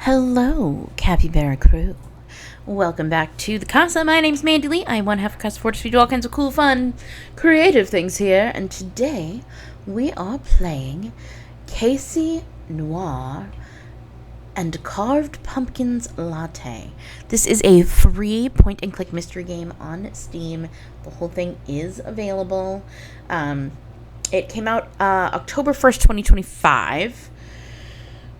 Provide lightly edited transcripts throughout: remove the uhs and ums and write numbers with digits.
Hello, Capybara crew. Welcome back to the Casa. My name's Mandy Lee. I'm one half of Casa Fortress. We do all kinds of cool, fun, creative things here. And today, we are playing Casey Noir and Carved Pumpkins Latte. This is a free point-and-click mystery game on Steam. The whole thing is available. It came out October 1st, 2025.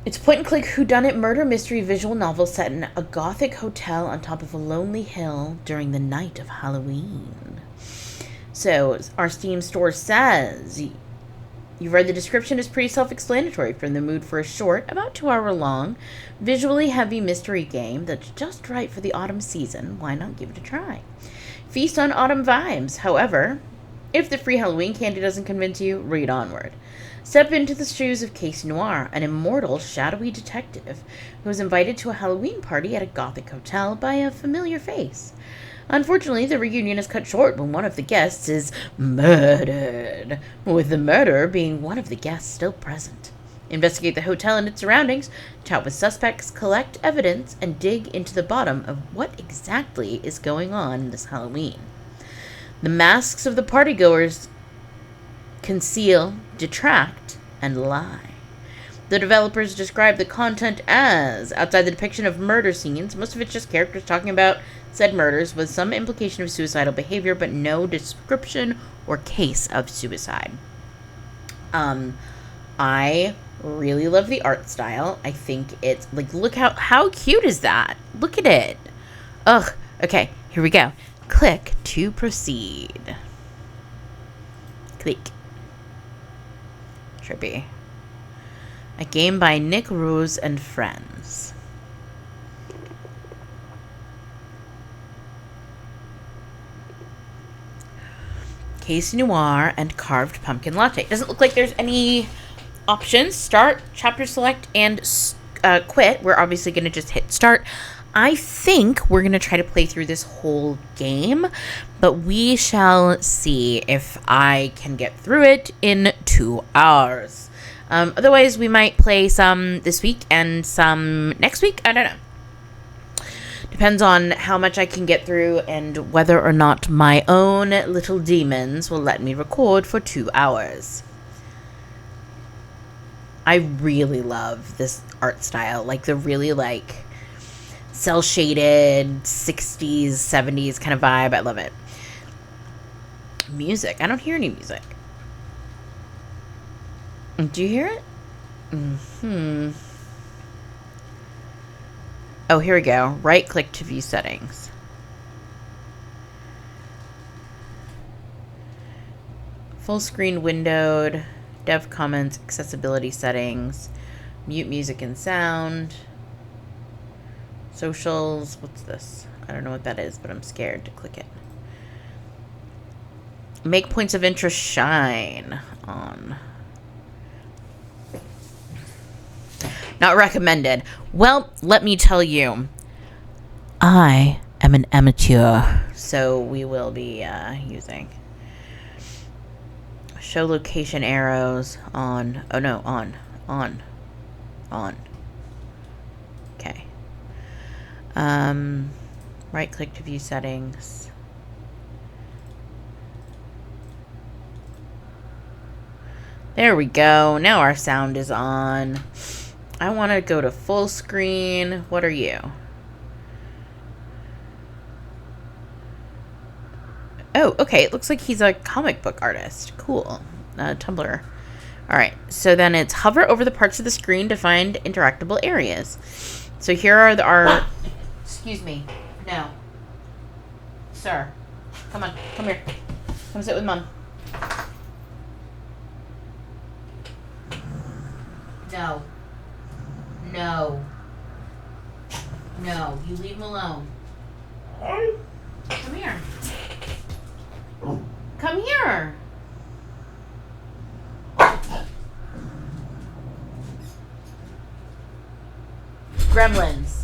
It's a point-and-click whodunit murder mystery visual novel set in a gothic hotel on top of a lonely hill during the night of Halloween. So, our Steam store says, you've read the description, is pretty self-explanatory. From the mood for a short, about 2 hour long, visually heavy mystery game that's just right for the autumn season. Why not give it a try? Feast on autumn vibes. However, if the free Halloween candy doesn't convince you, read onward. Step into the shoes of Casey Noir, an immortal, shadowy detective who was invited to a Halloween party at a gothic hotel by a familiar face. Unfortunately, the reunion is cut short when one of the guests is murdered, with the murderer being one of the guests still present. Investigate the hotel and its surroundings, chat with suspects, collect evidence, and dig into the bottom of what exactly is going on this Halloween. The masks of the partygoers conceal, detract, and lie. The developers describe the content as, outside the depiction of murder scenes, most of it's just characters talking about said murders with some implication of suicidal behavior, but no description or case of suicide. I really love the art style. I think it's, like, look how cute is that? Look at it. Ugh. Okay, here we go. Click to proceed. Click. Trippy. A game by Nick Rose and friends. Casey Noir and Carved Pumpkin Latte. Doesn't look like there's any options. Start, chapter select, and quit. We're obviously going to just hit start. I think we're going to try to play through this whole game, but we shall see if I can get through it in 2 hours. Otherwise, we might play some this week and some next week. I don't know. Depends on how much I can get through and whether or not my own little demons will let me record for 2 hours. I really love this art style. Like, the really, like, cel-shaded 60s, 70s kind of vibe. I love it. Music. I don't hear any music. Do you hear it? Oh, here we go. Right-click to view settings. Full screen windowed. Dev comments. Accessibility settings. Mute music and sound. Socials. What's this? I don't know what that is, but I'm scared to click it. Make points of interest shine on. Not recommended. Well, let me tell you, I am an amateur, so we will be using show location arrows on. Oh no, on. Okay. Right click to view settings. There we go. Now our sound is on. I want to go to full screen. What are you? Oh, okay. It looks like he's a comic book artist. Cool. Tumblr. Alright. So then it's hover over the parts of the screen to find interactable areas. So here are our... Excuse me. No. Sir. Come on. Come here. Come sit with Mom. No. No. No. You leave him alone. Come here. Come here. Gremlins.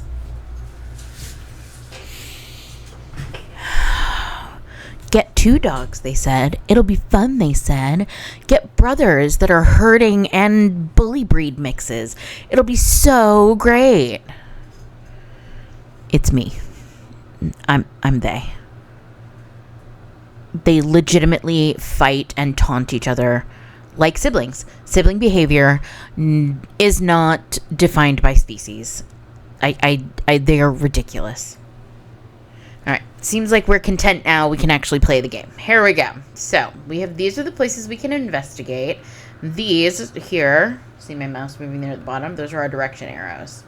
Get 2 dogs, they said. It'll be fun, they said. Get brothers that are herding and bully breed mixes. It'll be so great. It's me. I'm they. They legitimately fight and taunt each other like siblings. Sibling behavior is not defined by species. They are ridiculous. All right, seems like we're content now. We can actually play the game. Here we go. So these are the places we can investigate. These here, see my mouse moving there at the bottom? Those are our direction arrows.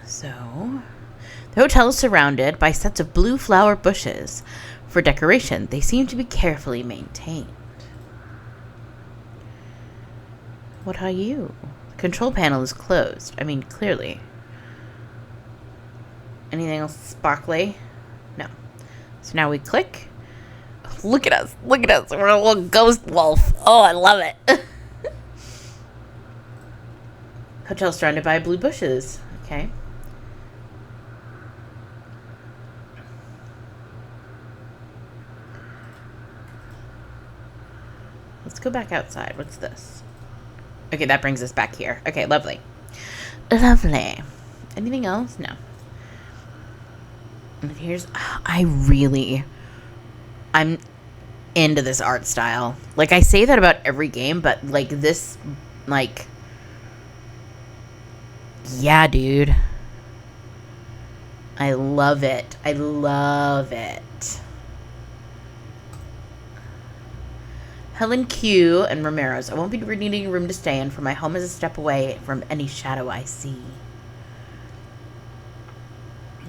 So the hotel is surrounded by sets of blue flower bushes for decoration. They seem to be carefully maintained. What are you? The control panel is closed. I mean, clearly. Anything else sparkly? No. So now we click. Look at us. Look at us. We're a little ghost wolf. Oh, I love it. Hotel surrounded by blue bushes. Okay. Let's go back outside. What's this? Okay, that brings us back here. Okay, lovely. Lovely. Anything else? No. And here's... I'm into this art style. Like, I say that about every game, but, like, this... Like... Yeah, dude. I love it. I love it. Helen Q. and Romero's. I won't be needing a room to stay in, for my home is a step away from any shadow I see.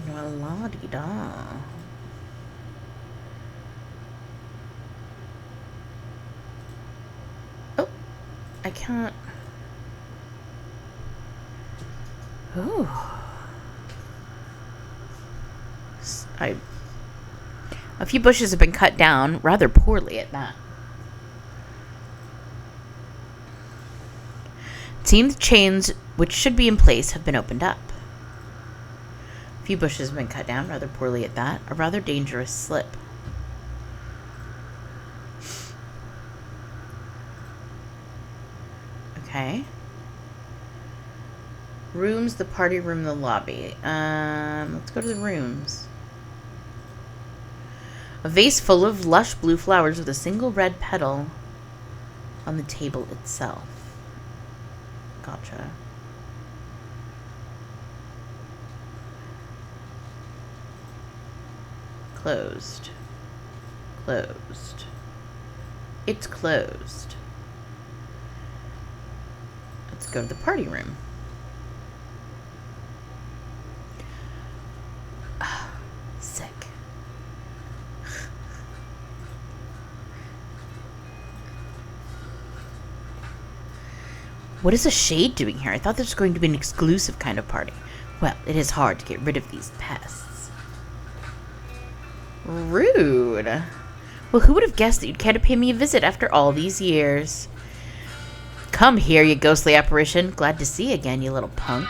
La-di-da. Oh, I can't. Ooh. A few bushes have been cut down, rather poorly at that. It seems the chains which should be in place have been opened up. A few bushes have been cut down, rather poorly at that. A rather dangerous slip. Okay. Rooms, the party room, the lobby. Let's go to the rooms. A vase full of lush blue flowers with a single red petal on the table itself. Gotcha. Closed. Closed. It's closed. Let's go to the party room. Sick. What is a shade doing here? I thought this was going to be an exclusive kind of party. Well, it is hard to get rid of these pests. Rude. Well, who would have guessed that you'd care to pay me a visit after all these years? Come here, you ghostly apparition. Glad to see you again, you little punk.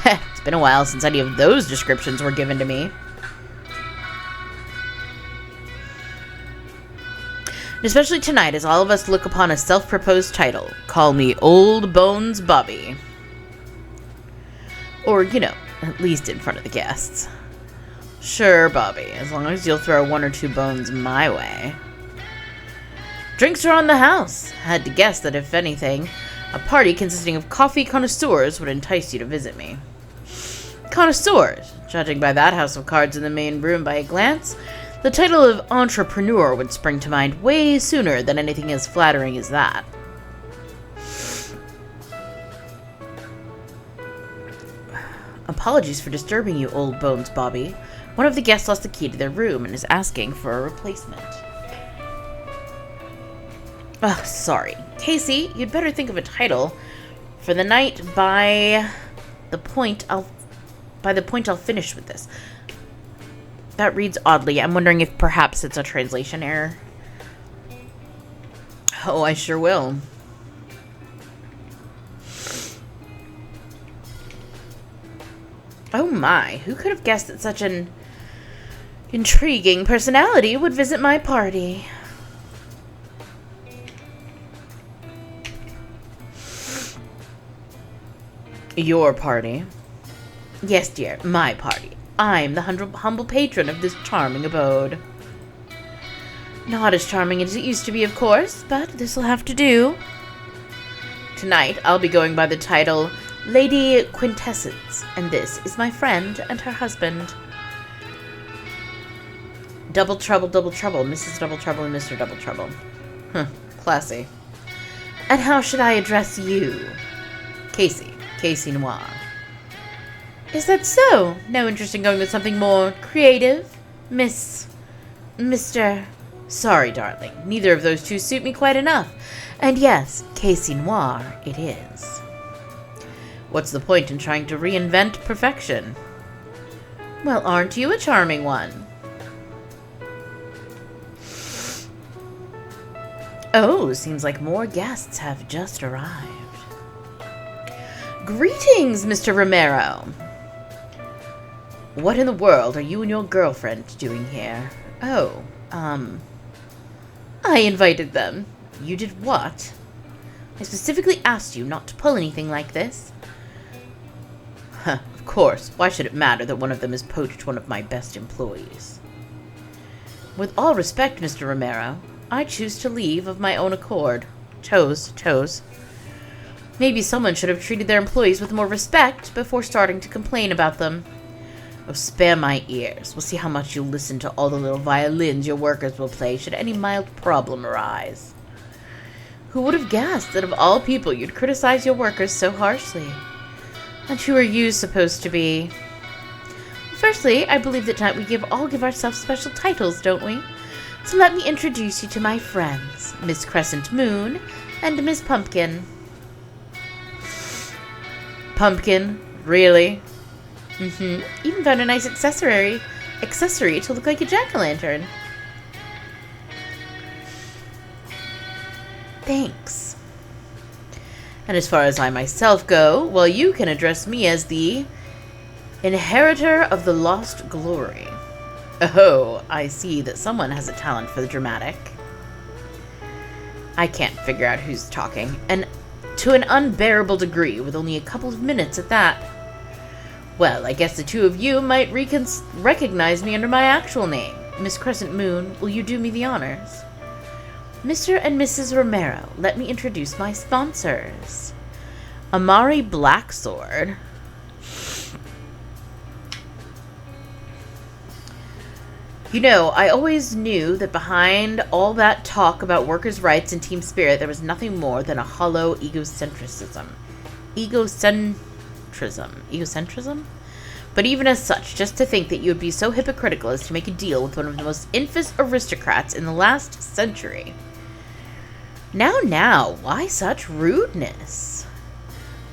It's been a while since any of those descriptions were given to me. And especially tonight, as all of us look upon a self-proposed title. Call me Old Bones Bobby. Or, you know, at least in front of the guests. Sure, Bobby, as long as you'll throw 1 or 2 bones my way. Drinks are on the house. Had to guess that, if anything, a party consisting of coffee connoisseurs would entice you to visit me. Connoisseurs? Judging by that house of cards in the main room by a glance, the title of entrepreneur would spring to mind way sooner than anything as flattering as that. Apologies for disturbing you, Old Bones Bobby. One of the guests lost the key to their room and is asking for a replacement. Oh, sorry. Casey, you'd better think of a title for the night by the point I'll finish with this. That reads oddly. I'm wondering if perhaps it's a translation error. Oh, I sure will. Oh my, who could have guessed that such an intriguing personality would visit my party? Your party? Yes, dear, my party. I'm the humble patron of this charming abode. Not as charming as it used to be, of course, but this'll have to do. Tonight, I'll be going by the title Lady Quintessence, and this is my friend and her husband. Double Trouble, Mrs. Double Trouble, and Mr. Double Trouble. Classy. And how should I address you? Casey Noir. Is that so? No interest in going with something more creative? Mr. Sorry, darling. Neither of those two suit me quite enough. And yes, Casey Noir it is. What's the point in trying to reinvent perfection? Well, aren't you a charming one? Oh, seems like more guests have just arrived. Greetings, Mr. Romero. What in the world are you and your girlfriend doing here? Oh, I invited them. You did what? I specifically asked you not to pull anything like this. Of course. Why should it matter that one of them has poached one of my best employees? With all respect, Mr. Romero, I choose to leave of my own accord. Chose. Maybe someone should have treated their employees with more respect before starting to complain about them. Oh, spare my ears. We'll see how much you'll listen to all the little violins your workers will play should any mild problem arise. Who would have guessed that of all people you'd criticize your workers so harshly? And who are you supposed to be? Firstly, I believe that tonight we all give ourselves special titles, don't we? So let me introduce you to my friends, Miss Crescent Moon and Miss Pumpkin. Pumpkin? Really? Even found a nice accessory to look like a jack-o'-lantern. Thanks. And as far as I myself go, well, you can address me as the inheritor of the lost glory. Oh, I see that someone has a talent for the dramatic. I can't figure out who's talking, and to an unbearable degree, with only a couple of minutes at that. Well, I guess the two of you might recognize me under my actual name. Miss Crescent Moon, will you do me the honors? Mr. and Mrs. Romero, let me introduce my sponsors. Amari Blacksword. You know, I always knew that behind all that talk about workers' rights and team spirit, there was nothing more than a hollow egocentrism? But even as such, just to think that you would be so hypocritical as to make a deal with one of the most infamous aristocrats in the last century. Now, why such rudeness?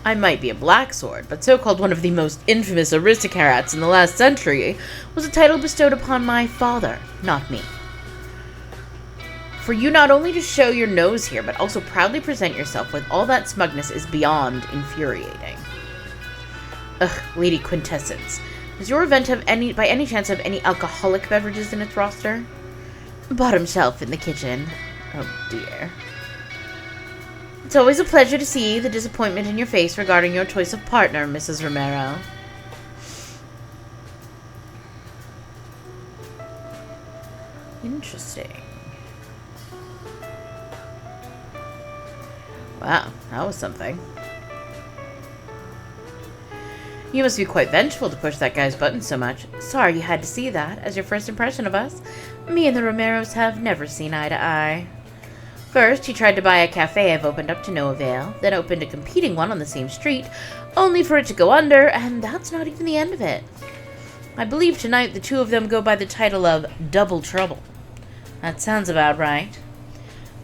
I might be a blacksword, but so-called one of the most infamous aristocrats in the last century was a title bestowed upon my father, not me. For you not only to show your nose here, but also proudly present yourself with all that smugness is beyond infuriating. Ugh, Lady Quintessence. Does your event have by any chance have any alcoholic beverages in its roster? Bottom shelf in the kitchen. Oh dear. It's always a pleasure to see the disappointment in your face regarding your choice of partner, Mrs. Romero. Interesting. Wow, that was something. You must be quite vengeful to push that guy's buttons so much. Sorry you had to see that as your first impression of us. Me and the Romeros have never seen eye to eye. First, he tried to buy a cafe I've opened up to no avail, then opened a competing one on the same street, only for it to go under, and that's not even the end of it. I believe tonight the two of them go by the title of Double Trouble. That sounds about right.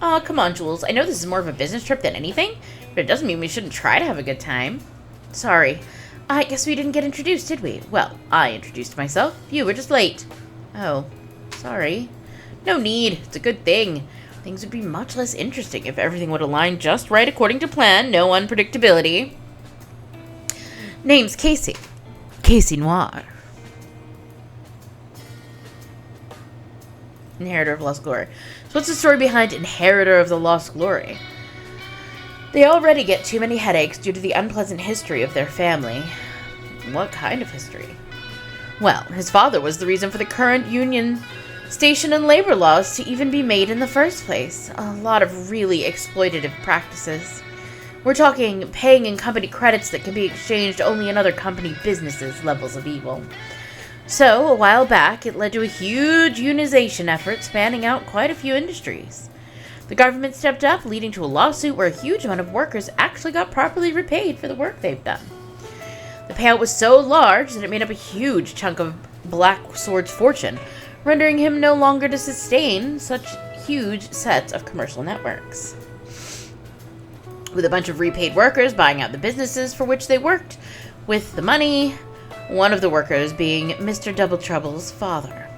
Aw, come on, Jules. I know this is more of a business trip than anything, but it doesn't mean we shouldn't try to have a good time. Sorry. I guess we didn't get introduced, did we? Well, I introduced myself. You were just late. Oh, sorry. No need. It's a good thing. Things would be much less interesting if everything would align just right according to plan. No unpredictability. Name's Casey. Casey Noir. Inheritor of Lost Glory. So what's the story behind Inheritor of the Lost Glory? They already get too many headaches due to the unpleasant history of their family. What kind of history? Well, his father was the reason for the current union station and labor laws to even be made in the first place. A lot of really exploitative practices. We're talking paying in company credits that can be exchanged only in other company businesses levels of evil. So, a while back, it led to a huge unionization effort spanning out quite a few industries. The government stepped up, leading to a lawsuit where a huge amount of workers actually got properly repaid for the work they've done. The payout was so large that it made up a huge chunk of Black Sword's fortune, rendering him no longer to sustain such huge sets of commercial networks. With a bunch of repaid workers buying out the businesses for which they worked with the money, one of the workers being Mr. Double Trouble's father.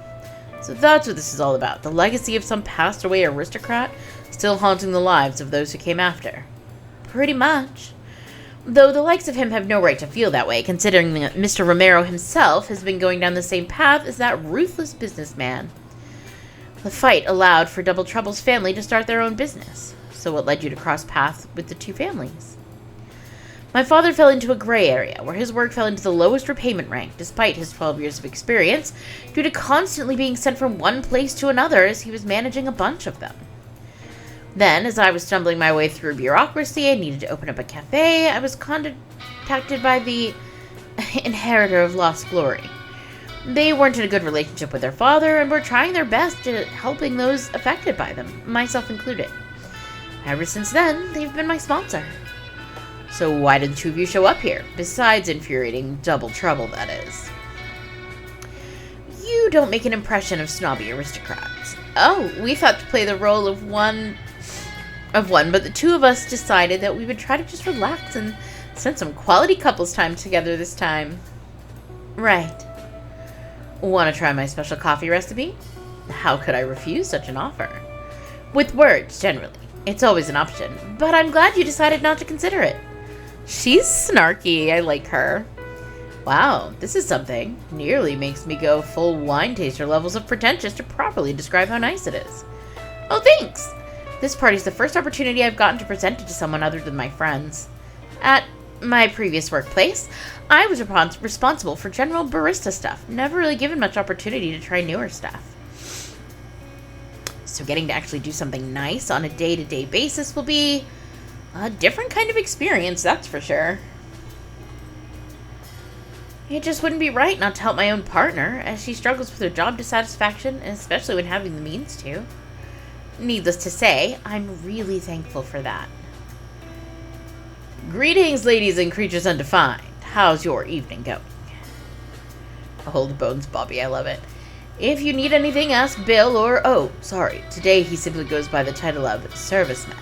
So that's what this is all about, the legacy of some passed away aristocrat still haunting the lives of those who came after. Pretty much. Though the likes of him have no right to feel that way, considering that Mr. Romero himself has been going down the same path as that ruthless businessman. The fight allowed for Double Trouble's family to start their own business. So what led you to cross paths with the two families? My father fell into a gray area, where his work fell into the lowest repayment rank, despite his 12 years of experience, due to constantly being sent from one place to another as he was managing a bunch of them. Then, as I was stumbling my way through bureaucracy and needed to open up a cafe, I was contacted by the inheritor of Lost Glory. They weren't in a good relationship with their father, and were trying their best at helping those affected by them, myself included. Ever since then, they've been my sponsor. So why did the two of you show up here? Besides infuriating Double Trouble, that is. You don't make an impression of snobby aristocrats. Oh, we thought to play the role of one, but the two of us decided that we would try to just relax and spend some quality couples time together this time. Right. Want to try my special coffee recipe? How could I refuse such an offer? With words, generally. It's always an option, but I'm glad you decided not to consider it. She's snarky. I like her. Wow, this is something. Nearly makes me go full wine taster levels of pretentious to properly describe how nice it is. Oh, thanks! This party's the first opportunity I've gotten to present it to someone other than my friends. At my previous workplace, I was responsible for general barista stuff, never really given much opportunity to try newer stuff. So getting to actually do something nice on a day-to-day basis will be a different kind of experience, that's for sure. It just wouldn't be right not to help my own partner, as she struggles with her job dissatisfaction, especially when having the means to. Needless to say, I'm really thankful for that. Greetings, ladies and creatures undefined. How's your evening going? Old Bones Bobby, I love it. If you need anything, ask Bill or, today he simply goes by the title of Serviceman.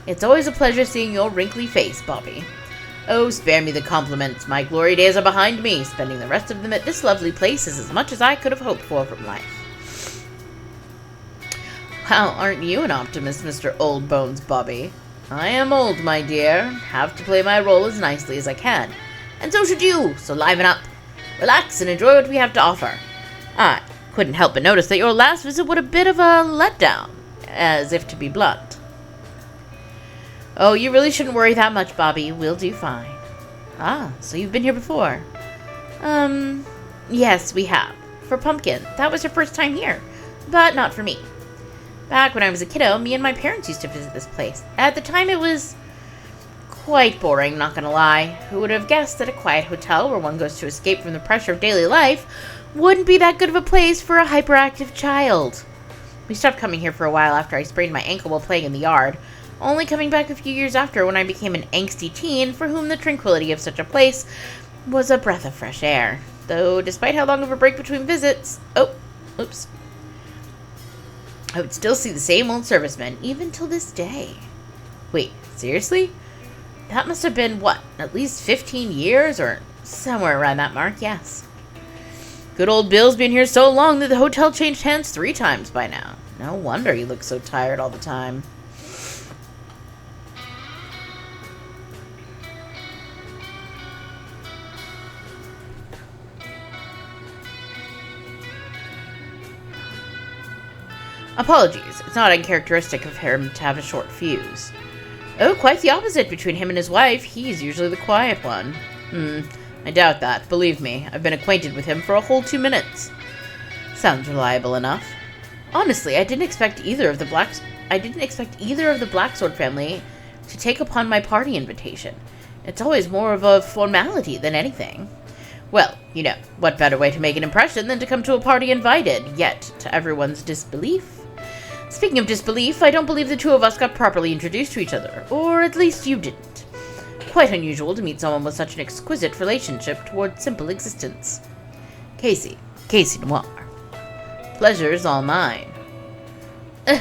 It's always a pleasure seeing your wrinkly face, Bobby. Oh, spare me the compliments. My glory days are behind me. Spending the rest of them at this lovely place is as much as I could have hoped for from life. Well, aren't you an optimist, Mr. Old Bones Bobby? I am old, my dear. Have to play my role as nicely as I can. And so should you, so liven up. Relax and enjoy what we have to offer. I couldn't help but notice that your last visit was a bit of a letdown, as if to be blunt. Oh, you really shouldn't worry that much, Bobby. We'll do fine. Ah, so you've been here before. Yes, we have. For Pumpkin. That was her first time here. But not for me. Back when I was a kiddo, me and my parents used to visit this place. At the time, it was quite boring, not gonna lie. Who would have guessed that a quiet hotel where one goes to escape from the pressure of daily life wouldn't be that good of a place for a hyperactive child? We stopped coming here for a while after I sprained my ankle while playing in the yard, only coming back a few years after when I became an angsty teen for whom the tranquility of such a place was a breath of fresh air. Though, despite how long of a break between visits... oops. I would still see the same old servicemen, even till this day. Wait, seriously? That must have been, at least 15 years? Or somewhere around that mark, yes. Good old Bill's been here so long that the hotel changed hands 3 times by now. No wonder he looks so tired all the time. Apologies, it's not uncharacteristic of him to have a short fuse. Oh, quite the opposite between him and his wife. He's usually the quiet one. I doubt that. Believe me, I've been acquainted with him for a whole 2 minutes. Sounds reliable enough. Honestly, I didn't expect either of the Blacksword family to take upon my party invitation. It's always more of a formality than anything. Well, what better way to make an impression than to come to a party invited, yet to everyone's disbelief? Speaking of disbelief, I don't believe the two of us got properly introduced to each other, or at least you didn't. Quite unusual to meet someone with such an exquisite relationship toward simple existence. Casey Noir. Pleasure's all mine.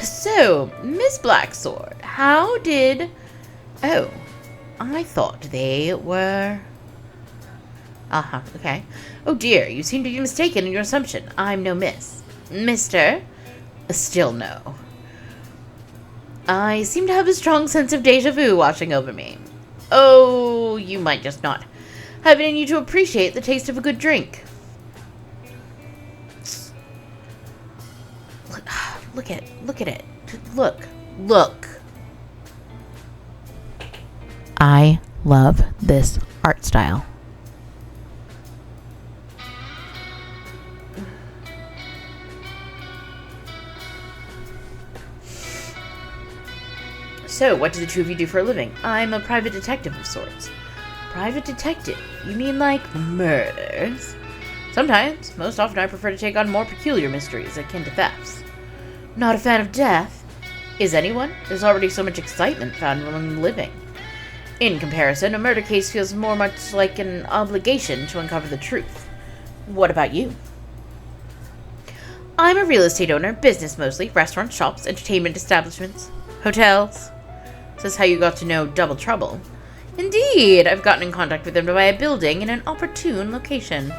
So, Miss Blacksword, how did... Oh, I thought they were... Okay. Oh dear, you seem to be mistaken in your assumption. I'm no miss. Mister? Still no. I seem to have a strong sense of deja vu washing over me. Oh, you might just not have it in you to appreciate the taste of a good drink. Look at it. Look. I love this art style. So, what do the two of you do for a living? I'm a private detective of sorts. Private detective? You mean like murders? Sometimes. Most often I prefer to take on more peculiar mysteries akin to thefts. Not a fan of death? Is anyone? There's already so much excitement found among the living. In comparison, a murder case feels more much like an obligation to uncover the truth. What about you? I'm a real estate owner, business mostly, restaurants, shops, entertainment establishments, hotels. This is how you got to know Double Trouble. Indeed, I've gotten in contact with them to buy a building in an opportune location.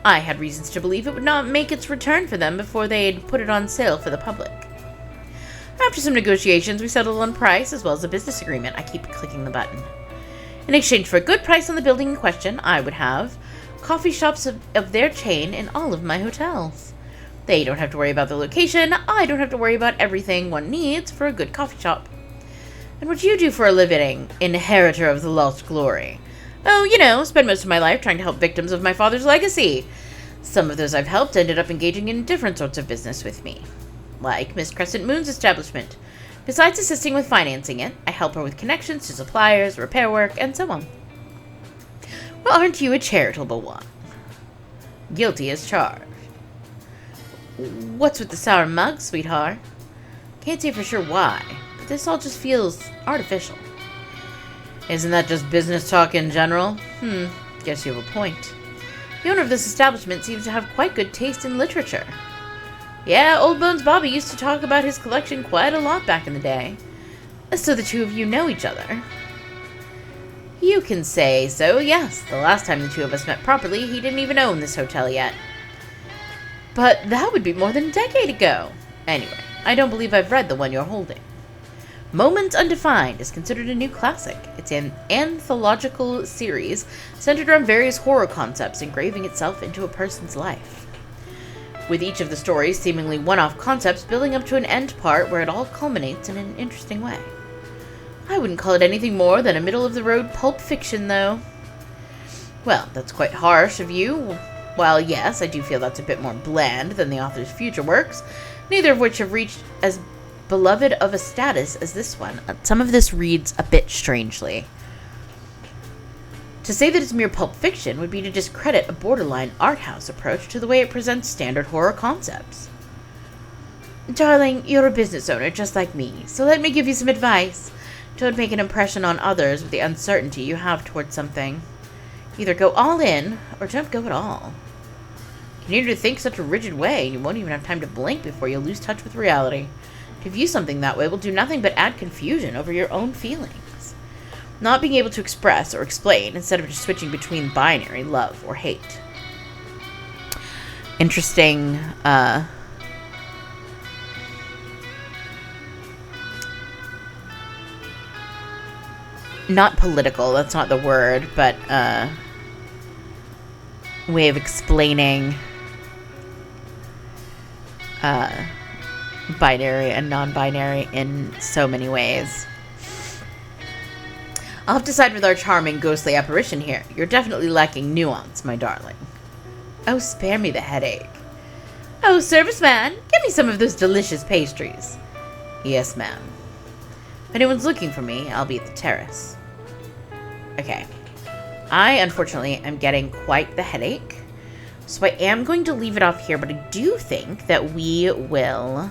I had reasons to believe it would not make its return for them before they'd put it on sale for the public. After some negotiations, we settled on price as well as a business agreement. I keep clicking the button. In exchange for a good price on the building in question, I would have coffee shops of their chain in all of my hotels. They don't have to worry about the location. I don't have to worry about everything one needs for a good coffee shop. And what do you do for a living, inheritor of the lost glory? Oh, spend most of my life trying to help victims of my father's legacy. Some of those I've helped ended up engaging in different sorts of business with me. Like Miss Crescent Moon's establishment. Besides assisting with financing it, I help her with connections to suppliers, repair work, and so on. Well, aren't you a charitable one? Guilty as charged. What's with the sour mug, sweetheart? Can't say for sure why, but this all just feels artificial. Isn't that just business talk in general? Guess you have a point. The owner of this establishment seems to have quite good taste in literature. Yeah, Old Bones Bobby used to talk about his collection quite a lot back in the day. So the two of you know each other? You can say so, yes. The last time the two of us met properly, he didn't even own this hotel yet. But that would be more than a decade ago. Anyway, I don't believe I've read the one you're holding. Moments Undefined is considered a new classic. It's an anthological series centered around various horror concepts engraving itself into a person's life, with each of the stories seemingly one-off concepts building up to an end part where it all culminates in an interesting way. I wouldn't call it anything more than a middle-of-the-road pulp fiction, though. Well, that's quite harsh of you. While yes, I do feel that's a bit more bland than the author's future works, neither of which have reached as beloved of a status as this one. Some of this reads a bit strangely. To say that it's mere pulp fiction would be to discredit a borderline art house approach to the way it presents standard horror concepts. Darling, you're a business owner just like me, so let me give you some advice. Don't make an impression on others with the uncertainty you have towards something. Either go all in, or don't go at all. You need to think such a rigid way, and you won't even have time to blink before you lose touch with reality. To view something that way will do nothing but add confusion over your own feelings. Not being able to express or explain instead of just switching between binary love or hate. Interesting, not political, that's not the word, but, way of explaining, binary and non-binary in so many ways. I'll have to side with our charming ghostly apparition here. You're definitely lacking nuance, my darling. Oh, spare me the headache. Oh, serviceman, get me some of those delicious pastries. Yes, ma'am. If anyone's looking for me, I'll be at the terrace. Okay. I, unfortunately, am getting quite the headache. So I am going to leave it off here, but I do think that we will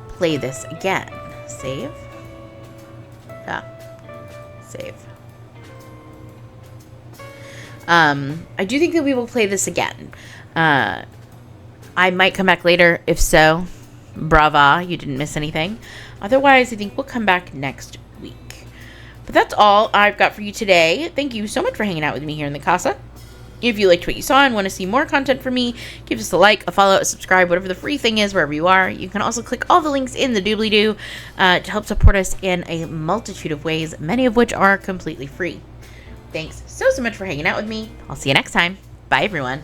play this again. Save. Save. I do think that we will play this again. I might come back later. If so, brava, you didn't miss anything. Otherwise, I think we'll come back next week. But that's all I've got for you today. Thank you so much for hanging out with me here in the Casa. If you liked what you saw and want to see more content from me, give us a like, a follow, a subscribe, whatever the free thing is, wherever you are. You can also click all the links in the doobly-doo to help support us in a multitude of ways, many of which are completely free. Thanks so much for hanging out with me. I'll see you next time. Bye, everyone.